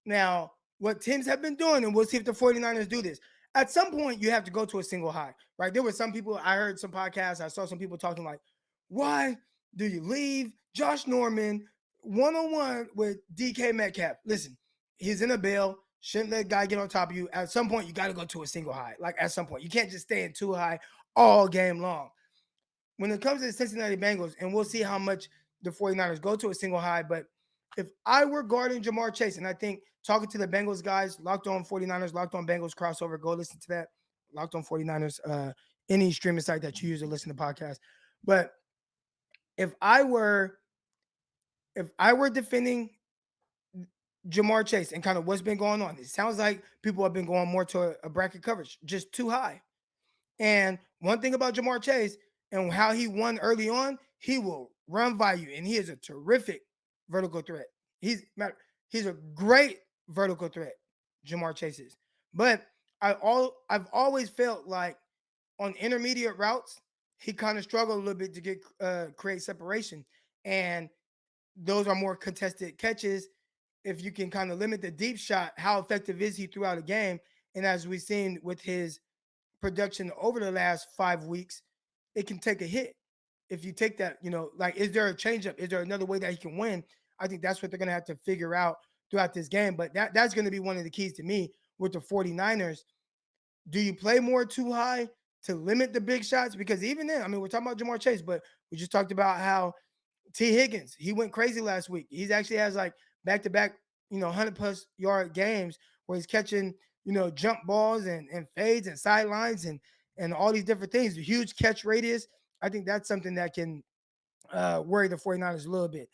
Now, what teams have been doing, and we'll see if the 49ers do this. At some point, you have to go to a single high, right? There were some people, I heard some podcasts, I saw some people talking like, why do you leave Josh Norman one on one with DK Metcalf? Listen, he's in a bail. Shouldn't let guy get on top of you. At some point, you got to go to a single high. Like at some point, you can't just stay in too high all game long. When it comes to the Cincinnati Bengals, and we'll see how much the 49ers go to a single high, but if I were guarding Jamar Chase, and I think talking to the Bengals guys, Locked On 49ers, Locked On Bengals crossover, go listen to that. Locked On 49ers, any streaming site that you use to listen to podcasts. But if I were defending Jamar Chase and kind of what's been going on, it sounds like people have been going more to a bracket coverage, just too high. And one thing about Jamar Chase and how he won early on, he will run by you, and he is a terrific vertical threat. He's a great vertical threat, Jamar Chase is. But I've always felt like on intermediate routes, he kind of struggled a little bit to get create separation, and those are more contested catches. If you can kind of limit the deep shot, how effective is he throughout a game? And as we've seen with his production over the last 5 weeks, it can take a hit. If you take that, like, is there a changeup? Is there another way that he can win? I think that's what they're going to have to figure out throughout this game. But that's going to be one of the keys to me with the 49ers. Do you play more too high to limit the big shots? Because even then, I mean, we're talking about Jamar Chase, but we just talked about how T. Higgins, he went crazy last week. He's actually has like back-to-back, 100-plus yard games where he's catching, jump balls and fades and sidelines and all these different things. A huge catch radius. I think that's something that can worry the 49ers a little bit.